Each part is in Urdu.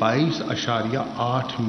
22.8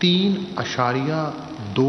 3.2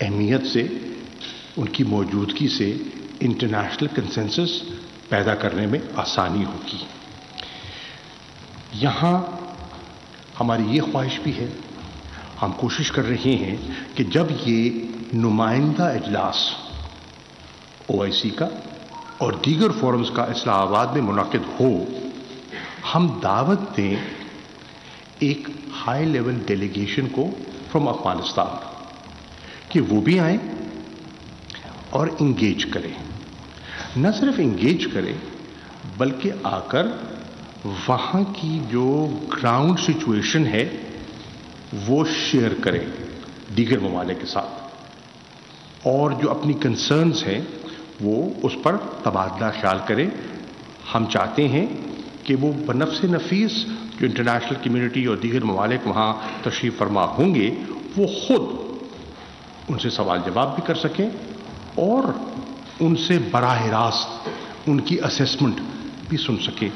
اہمیت سے، ان کی موجودگی سے انٹرنیشنل کنسنسس پیدا کرنے میں آسانی ہوگی۔ یہاں ہماری یہ خواہش بھی ہے، ہم کوشش کر رہے ہیں کہ جب یہ نمائندہ اجلاس OIC کا اور دیگر فورمز کا اسلام آباد میں منعقد ہو، ہم دعوت دیں ایک ہائی لیول ڈیلیگیشن کو فرام افغانستان کہ وہ بھی آئیں اور انگیج کریں۔ نہ صرف انگیج کریں بلکہ آ کر وہاں کی جو گراؤنڈ سچویشن ہے وہ شیئر کریں دیگر ممالک کے ساتھ، اور جو اپنی کنسرنز ہیں وہ اس پر تبادلہ خیال کریں۔ ہم چاہتے ہیں کہ وہ بنفس نفیس جو انٹرنیشنل کمیونٹی اور دیگر ممالک وہاں تشریف فرما ہوں گے وہ خود ان سے سوال جواب بھی کر سکیں اور ان سے براہ راست ان کی اسیسمنٹ بھی سن سکیں۔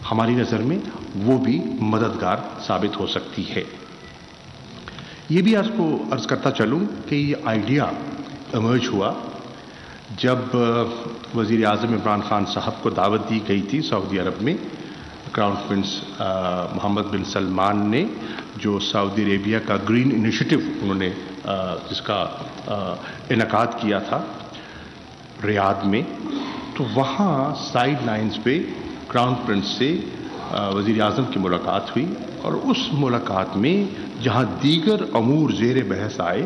ہماری نظر میں وہ بھی مددگار ثابت ہو سکتی ہے۔ یہ بھی آپ کو عرض کرتا چلوں کہ یہ آئیڈیا ایمرج ہوا جب وزیر اعظم عمران خان صاحب کو دعوت دی گئی تھی سعودی عرب میں۔ کراؤن پرنس محمد بن سلمان نے جو سعودی عربیہ کا گرین انیشیٹو انہوں نے جس کا انعقاد کیا تھا ریاض میں، تو وہاں سائیڈ لائنز پہ کراؤن پرنس سے وزیر اعظم کی ملاقات ہوئی، اور اس ملاقات میں جہاں دیگر امور زیر بحث آئے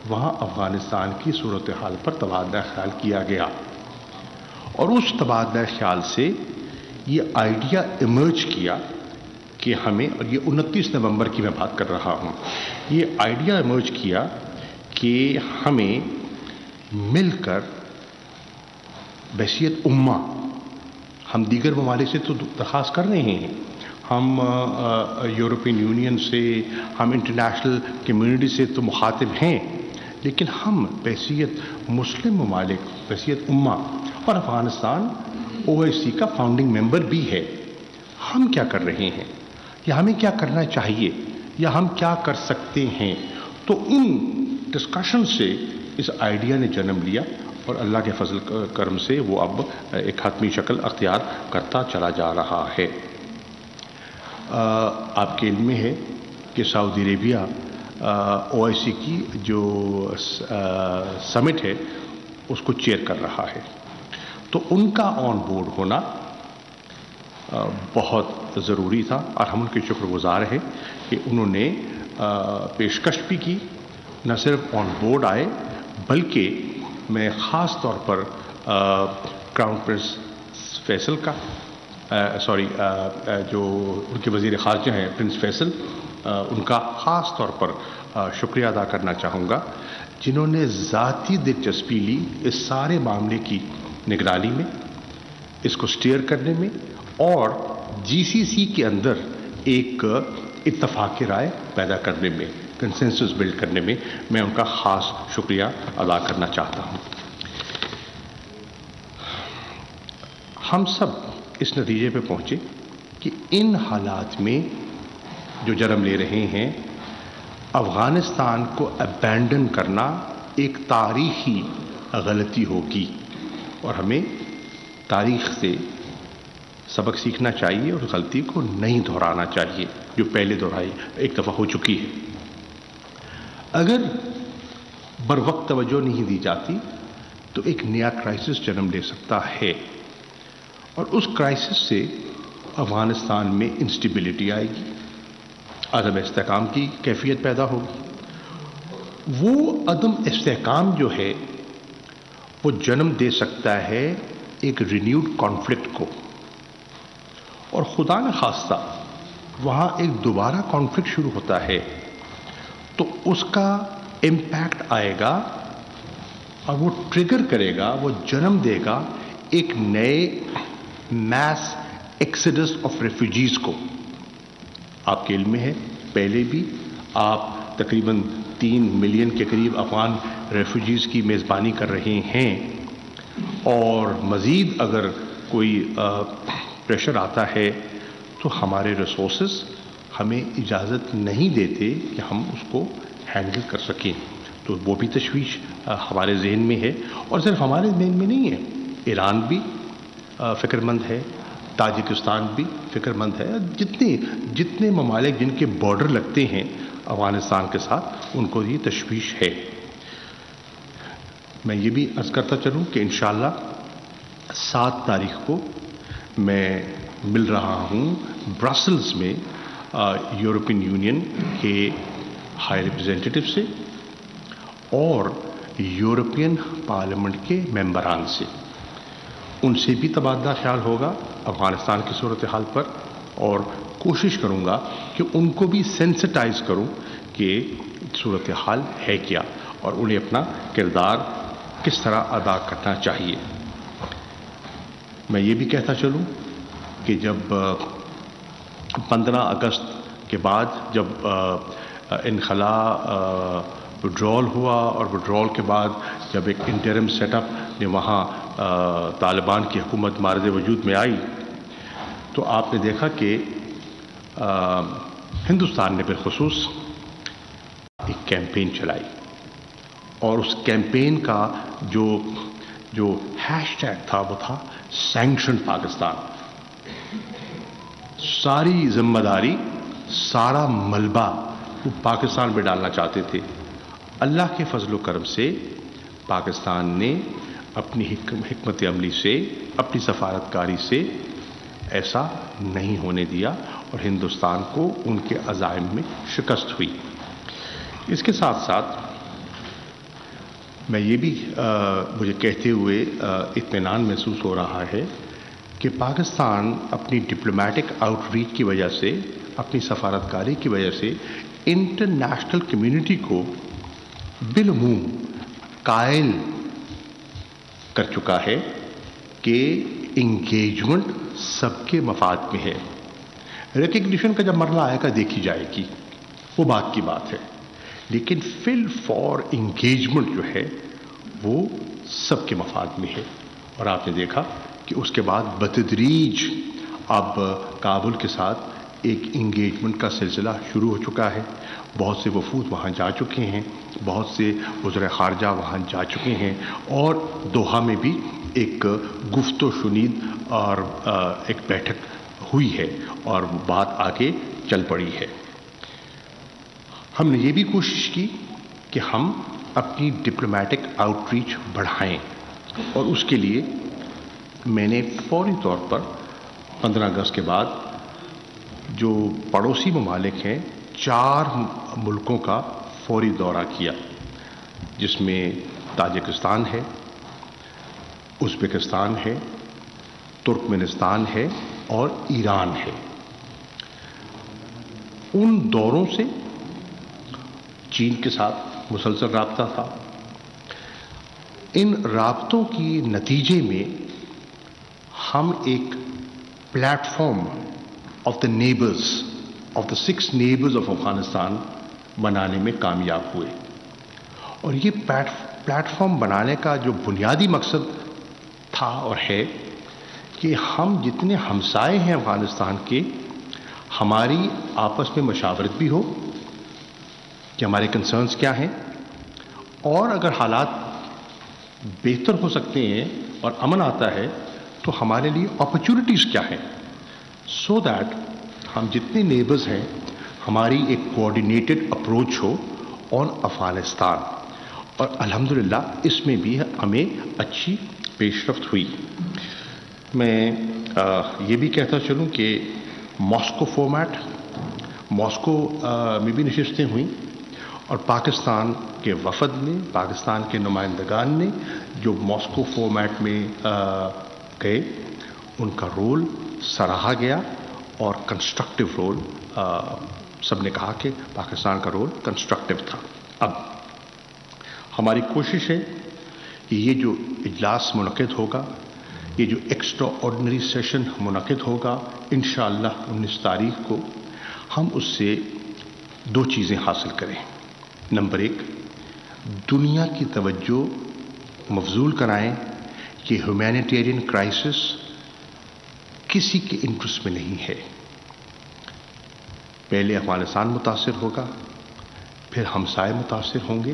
وہاں افغانستان کی صورتحال پر تبادلہ خیال کیا گیا، اور اس تبادلہ خیال سے یہ آئیڈیا ایمرج کیا کہ ہمیں، اور یہ 29 نومبر کی میں بات کر رہا ہوں، یہ آئیڈیا ایمرج کیا کہ ہمیں مل کر بحیثیت امہ، ہم دیگر ممالک سے تو درخواست کر رہے ہیں، ہم یورپین یونین سے، ہم انٹرنیشنل کمیونٹی سے تو مخاطب ہیں، لیکن ہم بحیثیت مسلم ممالک، بحیثیت امہ، اور افغانستان OIC کا فاؤنڈنگ ممبر بھی ہے، ہم کیا کر رہے ہیں یا ہمیں کیا کرنا چاہیے یا ہم کیا کر سکتے ہیں۔ تو ان ڈسکشن سے اس آئیڈیا نے جنم لیا، اور اللہ کے فضل کرم سے وہ اب ایک حتمی شکل اختیار کرتا چلا جا رہا ہے۔ آپ کے علم میں ہے کہ سعودی عربیہ OIC کی جو سمٹ ہے اس کو چیئر کر رہا ہے، تو ان کا آن بورڈ ہونا بہت ضروری تھا، اور ہم ان کے شکر گزار ہیں کہ انہوں نے پیشکش بھی کی، نہ صرف آن بورڈ آئے بلکہ میں خاص طور پر کراؤن پرنس فیصل کا جو ان کے وزیر خارجہ ہیں پرنس فیصل، ان کا خاص طور پر شکریہ ادا کرنا چاہوں گا، جنہوں نے ذاتی دلچسپی لی اس سارے معاملے کی نگرانی میں، اس کو سٹیئر کرنے میں، اور GCC کے اندر ایک اتفاق رائے پیدا کرنے میں، کنسنسس بلڈ کرنے میں میں ان کا خاص شکریہ ادا کرنا چاہتا ہوں۔ ہم سب اس نتیجے پہ پہنچے کہ ان حالات میں جو جنم لے رہے ہیں، افغانستان کو ابینڈن کرنا ایک تاریخی غلطی ہوگی، اور ہمیں تاریخ سے سبق سیکھنا چاہیے اور غلطی کو نہیں دہرانا چاہیے جو پہلے دہرائی ایک دفعہ ہو چکی ہے۔ اگر بروقت توجہ نہیں دی جاتی تو ایک نیا کرائسس جنم لے سکتا ہے، اور اس کرائسس سے افغانستان میں انسٹیبلٹی آئے گی، عدم استحکام کی کیفیت پیدا ہوگی۔ وہ عدم استحکام جو ہے وہ جنم دے سکتا ہے ایک رینیوڈ کانفلکٹ کو، اور خدا نہ خواستہ وہاں ایک دوبارہ کانفلکٹ شروع ہوتا ہے تو اس کا امپیکٹ آئے گا، اور وہ ٹریگر کرے گا، وہ جنم دے گا ایک نئے میس ایکسڈس آف ریفیوجیز کو۔ آپ کے علم میں ہے پہلے بھی آپ تقریباً 3 ملین کے قریب افغان ریفیوجیز کی میزبانی کر رہے ہیں، اور مزید اگر کوئی پریشر آتا ہے تو ہمارے ریسورسز ہمیں اجازت نہیں دیتے کہ ہم اس کو ہینڈل کر سکیں۔ تو وہ بھی تشویش ہمارے ذہن میں ہے، اور صرف ہمارے ذہن میں نہیں ہے، ایران بھی فکر مند ہے، تاجکستان بھی فکر مند ہے، جتنے ممالک جن کے بارڈر لگتے ہیں افغانستان کے ساتھ ان کو یہ تشویش ہے۔ میں یہ بھی عرض کرتا چلوں کہ انشاءاللہ 7 تاریخ کو میں مل رہا ہوں برسلز میں یورپین یونین کے ہائی ریپرزینٹیٹو سے اور یورپین پارلیمنٹ کے ممبران سے، ان سے بھی تبادلہ خیال ہوگا افغانستان کی صورتحال پر، اور کوشش کروں گا کہ ان کو بھی سینسٹائز کروں کہ صورتحال ہے کیا اور انہیں اپنا کردار کس طرح ادا کرنا چاہیے۔ میں یہ بھی کہتا چلوں کہ جب 15 اگست کے بعد جب انخلا وڈرال ہوا اور وڈرال کے بعد جب ایک انٹرم سیٹ اپ نے وہاں طالبان کی حکومت مارد وجود میں آئی، تو آپ نے دیکھا کہ ہندوستان نے بالخصوص ایک کیمپین چلائی، اور اس کیمپین کا جو ہیش ٹیگ تھا وہ تھا سینکشن پاکستان۔ ساری ذمہ داری، سارا ملبہ وہ پاکستان میں ڈالنا چاہتے تھے۔ اللہ کے فضل و کرم سے پاکستان نے اپنی حکمت عملی سے، اپنی سفارتکاری سے ایسا نہیں ہونے دیا، اور ہندوستان کو ان کے عزائم میں شکست ہوئی۔ اس کے ساتھ ساتھ میں یہ بھی مجھے کہتے ہوئے اطمینان محسوس ہو رہا ہے کہ پاکستان اپنی ڈپلومیٹک آؤٹ ریچ کی وجہ سے، اپنی سفارتکاری کی وجہ سے انٹرنیشنل کمیونٹی کو بالعموم قائل کر چکا ہے کہ انگیجمنٹ سب کے مفاد میں ہے۔ ریکگنیشن کا جب مرحلہ آئے گا دیکھی جائے گی، وہ بات کی بات ہے، لیکن فل فار انگیجمنٹ جو ہے وہ سب کے مفاد میں ہے۔ اور آپ نے دیکھا کہ اس کے بعد بتدریج اب کابل کے ساتھ ایک انگیجمنٹ کا سلسلہ شروع ہو چکا ہے۔ بہت سے وفود وہاں جا چکے ہیں، بہت سے وزراء خارجہ وہاں جا چکے ہیں، اور دوحہ میں بھی ایک گفت و شنید اور ایک بیٹھک ہوئی ہے، اور بات آگے چل پڑی ہے۔ ہم نے یہ بھی کوشش کی کہ ہم اپنی ڈپلومیٹک آؤٹ ریچ بڑھائیں، اور اس کے لیے میں نے فوری طور پر 15 اگست کے بعد جو پڑوسی ممالک ہیں 4 ملکوں کا فوری دورہ کیا، جس میں تاجکستان ہے، ازبکستان ہے، ترکمنستان ہے اور ایران ہے۔ ان دوروں سے چین کے ساتھ مسلسل رابطہ تھا۔ ان رابطوں کی نتیجے میں ہم ایک plate form of the neighbours, of the 6 neighbours of Afghanistan بنانے میں کامیاب ہوئے، اور یہ پلیٹ فارم بنانے کا جو بنیادی مقصد تھا اور ہے کہ ہم جتنے ہمسائے ہیں افغانستان کے، ہماری آپس میں مشاورت بھی ہو کہ ہمارے کنسرنز کیا ہیں، اور اگر حالات بہتر ہو سکتے ہیں اور امن آتا ہے تو ہمارے لیے اپرچونٹیز کیا ہیں، سو دیٹ ہم جتنے نیبرز ہیں ہماری ایک کوآرڈینیٹڈ اپروچ ہو آن افغانستان، اور الحمدللہ اس میں بھی ہمیں اچھی پیش رفت ہوئی۔ میں یہ بھی کہتا چلوں کہ ماسکو فارمیٹ، ماسکو میں بھی نشستیں ہوئیں، اور پاکستان کے وفد نے، پاکستان کے نمائندگان نے جو ماسکو فارمیٹ میں گئے، ان کا رول سراہا گیا، اور کنسٹرکٹیو رول، سب نے کہا کہ پاکستان کا رول کنسٹرکٹیو تھا۔ اب ہماری کوشش ہے کہ یہ جو اجلاس منعقد ہوگا، یہ جو ایکسٹرا آرڈنری سیشن منعقد ہوگا انشاءاللہ 19 تاریخ کو، ہم اس سے 2 چیزیں حاصل کریں۔ نمبر 1، دنیا کی توجہ مبذول کرائیں کہ ہیومینیٹیرین کرائسس کسی کے انٹرسٹ میں نہیں ہے۔ پہلے افغانستان متاثر ہوگا، پھر ہمسائے متاثر ہوں گے،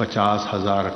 50,000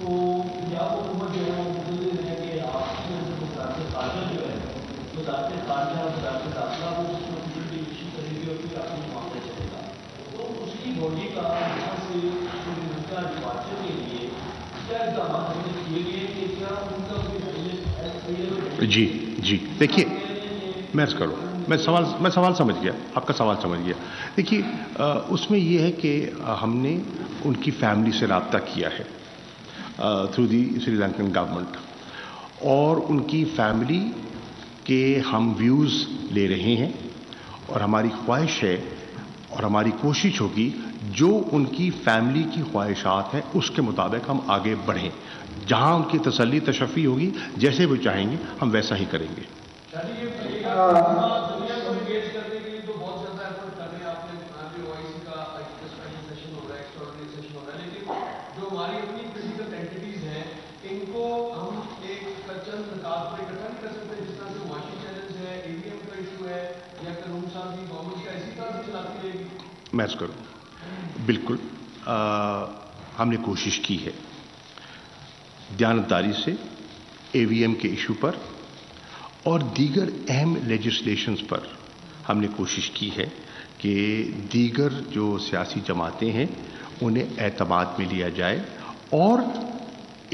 تو یا وہ حکومت جو ہے وہ مقرر ہے کہ آپ کی وزارت خارجہ جو ہے وزارت خارجہ اور وزارت داخلہ وہ اس نوٹیفکیشن ایشو کرے گی اور پھر آپ کو معاملہ چلے گا. تو اس کی باڈی کا یہاں سے کا ڈپارچر کے لیے کیا اقدامات ہم نے کیے گئے کہ کیا ان کا کوئی جی دیکھیے میں عرض کروں میں سوال سمجھ گیا آپ کا سوال سمجھ گیا. دیکھیے اس میں یہ ہے کہ ہم نے ان کی فیملی سے رابطہ کیا ہے through the Sri Lankan government اور ان کی فیملی کے ہم ویوز لے رہے ہیں اور ہماری خواہش ہے اور ہماری کوشش ہوگی جو ان کی فیملی کی خواہشات ہیں اس کے مطابق ہم آگے بڑھیں. جہاں ان کی تسلی تشفی ہوگی جیسے وہ چاہیں گے ہم ویسا ہی کریں گے. میں اس کروں بالکل ہم نے کوشش کی ہے دیانتداری سے اے وی ایم کے ایشو پر اور دیگر اہم لیجسلیشنز پر ہم نے کوشش کی ہے کہ دیگر جو سیاسی جماعتیں ہیں انہیں اعتماد میں لیا جائے اور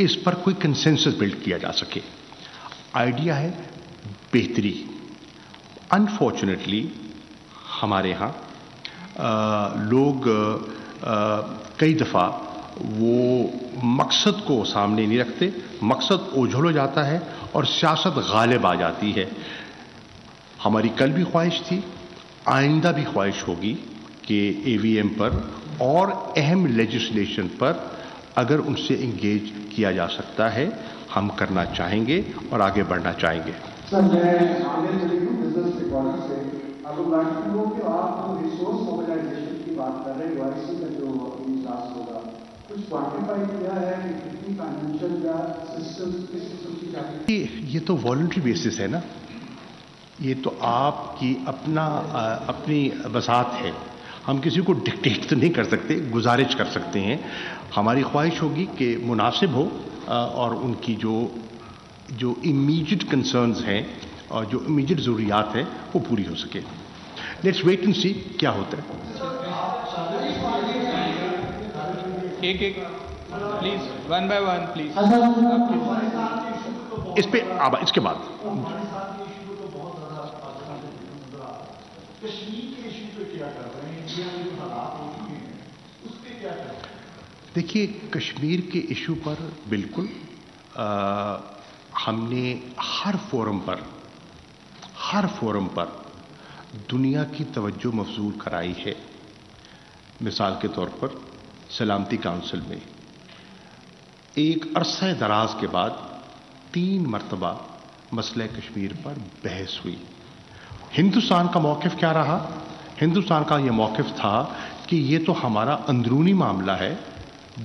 اس پر کوئی کنسنسس بلڈ کیا جا سکے. آئیڈیا ہے بہتری. انفارچونیٹلی ہمارے ہاں لوگ کئی دفعہ وہ مقصد کو سامنے نہیں رکھتے, مقصد اوجھل ہو جاتا ہے اور سیاست غالب آ جاتی ہے. ہماری کل بھی خواہش تھی, آئندہ بھی خواہش ہوگی کہ اے وی ایم پر اور اہم لیجسلیشن پر اگر ان سے انگیج کیا جا سکتا ہے ہم کرنا چاہیں گے اور آگے بڑھنا چاہیں گے. سر میں کہ آپ ریسورس موبلائزیشن کی بات کر رہے ہیں OIC کا جو اجلاس ہوگا کچھ کوانٹیفائی کیا ہے کہ کتنی فائنینشیل یا سسٹم کس قسم کی چاہیے؟ یہ تو والنٹری بیسس ہے نا, یہ تو آپ کی اپنی وسعت ہے. ہم کسی کو ڈکٹیٹ تو نہیں کر سکتے, گزارش کر سکتے ہیں. ہماری خواہش ہوگی کہ مناسب ہو اور ان کی جو امیجیٹ کنسرنز ہیں اور جو امیجیٹ ضروریات ہیں وہ پوری ہو سکے. لیٹس ویٹ اینڈ سی کیا ہوتا ہے. ایک please one by one please. اس پہ اس کے بعد دیکھیے کشمیر کے ایشو پر بالکل ہم نے ہر فورم پر دنیا کی توجہ مبذول کرائی ہے. مثال کے طور پر سلامتی کونسل میں ایک عرصہ دراز کے بعد 3 مرتبہ مسئلہ کشمیر پر بحث ہوئی. ہندوستان کا موقف کیا رہا؟ ہندوستان کا یہ موقف تھا کہ یہ تو ہمارا اندرونی معاملہ ہے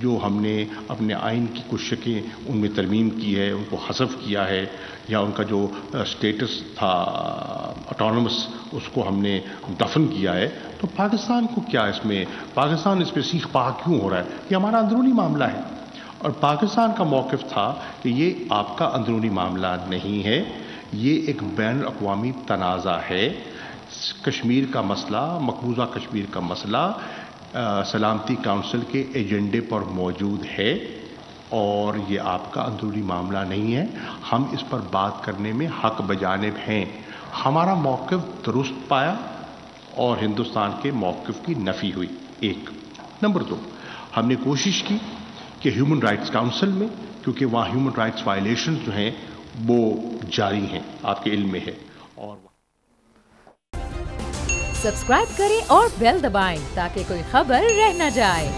جو ہم نے اپنے آئین کی کچھ شکیں ان میں ترمیم کی ہے, ان کو حذف کیا ہے, یا ان کا جو اسٹیٹس تھا آٹونومس اس کو ہم نے دفن کیا ہے. تو پاکستان کو کیا اس میں سیخ پا کیوں ہو رہا ہے؟ یہ ہمارا اندرونی معاملہ ہے. اور پاکستان کا موقف تھا کہ یہ آپ کا اندرونی معاملہ نہیں ہے, یہ ایک بین الاقوامی تنازع ہے. کشمیر کا مسئلہ, مقبوضہ کشمیر کا مسئلہ سلامتی کونسل کے ایجنڈے پر موجود ہے اور یہ آپ کا اندرونی معاملہ نہیں ہے. ہم اس پر بات کرنے میں حق بجانب ہیں. ہمارا موقف درست پایا اور ہندوستان کے موقف کی نفی ہوئی. 1 نمبر 2 ہم نے کوشش کی کہ ہیومن رائٹس کونسل میں, کیونکہ وہاں ہیومن رائٹس وائلیشن جو ہیں وہ جاری ہیں, آپ کے علم میں ہے, اور سبسکرائب کریں اور بیل دبائیں تاکہ کوئی خبر رہ نہ جائے.